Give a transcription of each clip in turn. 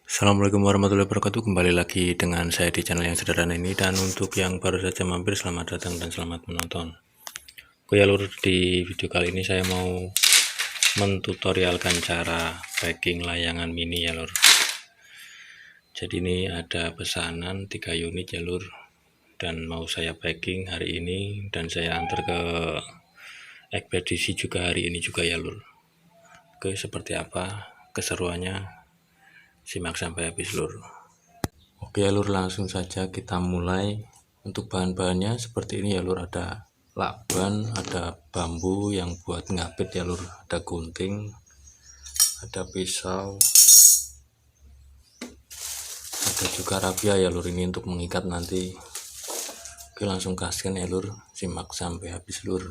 Assalamualaikum warahmatullahi wabarakatuh. Kembali lagi dengan saya di channel yang sederhana ini. Dan untuk yang baru saja mampir, selamat datang dan selamat menonton. Oke ya lur, di video kali ini saya mau mentutorialkan cara packing layangan mini ya lur. Jadi ini ada pesanan 3 unit ya lur, dan mau saya packing hari ini dan saya antar ke ekspedisi juga hari ini juga ya lur. Oke, seperti apa keseruannya, simak sampai habis lur. Oke ya lur, langsung saja kita mulai. Untuk bahan-bahannya seperti ini ya lur, ada lakban, ada bambu yang buat ngapit ya lur, ada gunting, ada pisau, ada juga rabia ya lur, ini untuk mengikat nanti. Oke, langsung gaskan ya lur, simak sampai habis lur.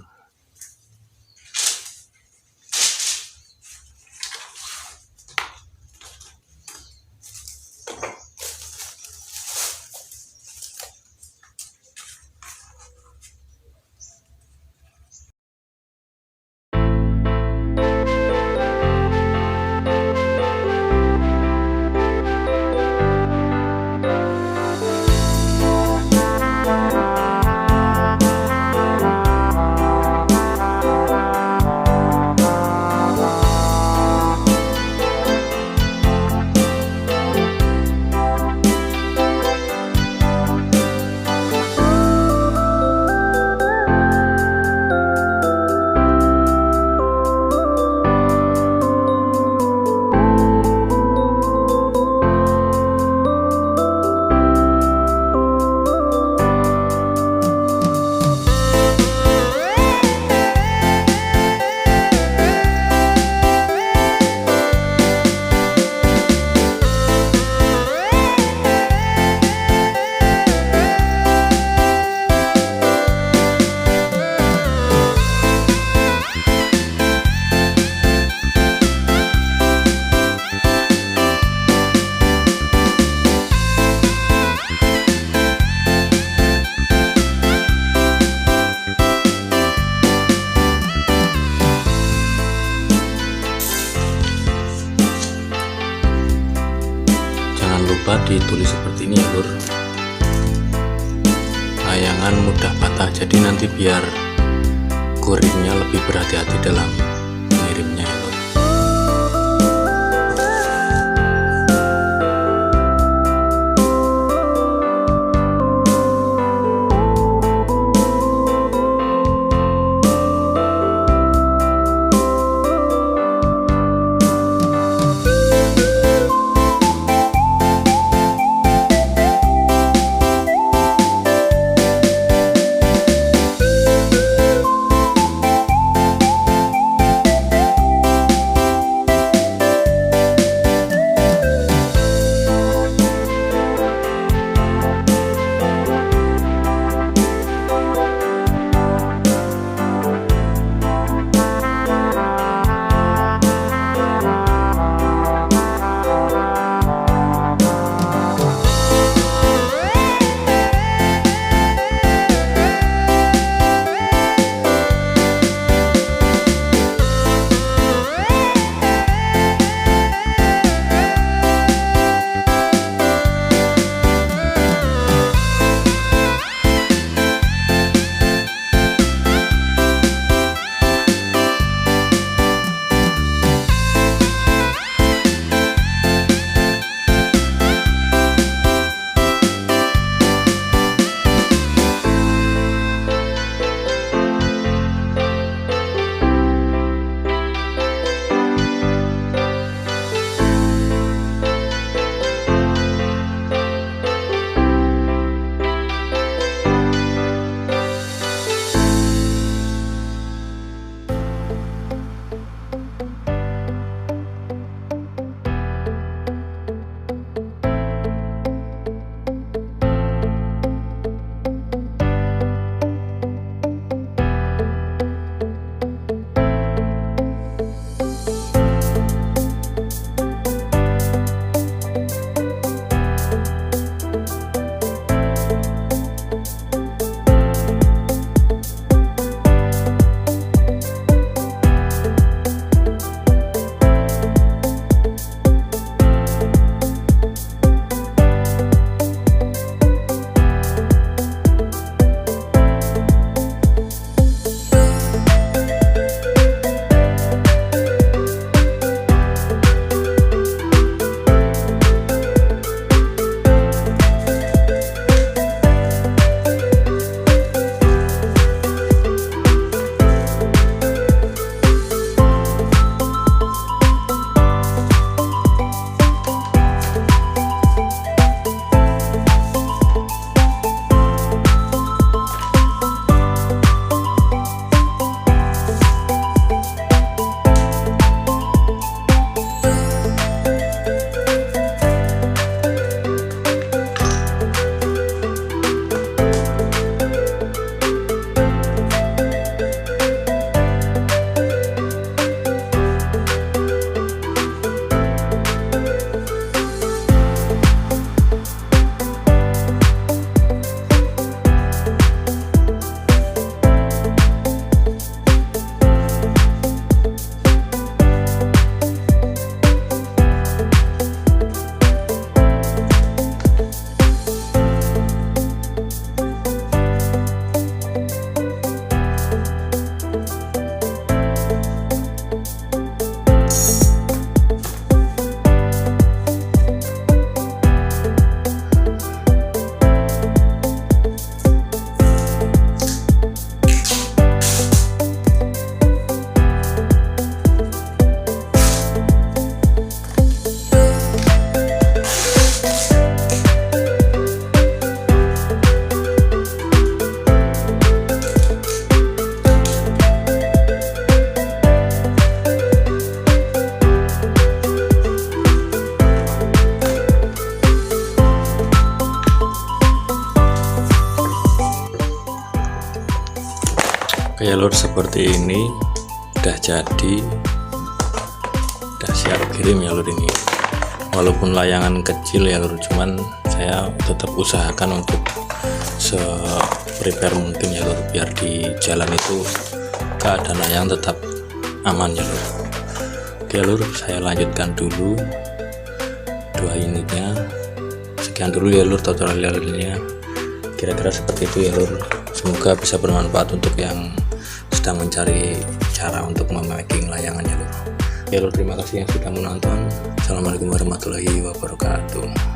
Lupa ditulis seperti ini ya lur, layangan mudah patah, jadi nanti biar kurirnya lebih berhati-hati dalam mengirimnya ya lur. Oke lur, seperti ini udah jadi, udah siap kirim ya lur. Ini walaupun layangan kecil ya lur, cuman saya tetap usahakan untuk se-prepare mungkin ya lur, biar di jalan itu keadaan layangan tetap aman ya lur. Oke lur, saya lanjutkan dulu 2 unitnya. Sekian dulu ya lur tutorialnya, kira-kira seperti itu ya lur. Semoga bisa bermanfaat untuk yang sedang mencari cara untuk memaking layangan ya lur. Ya lur, terima kasih yang sudah menonton. Assalamualaikum warahmatullahi wabarakatuh.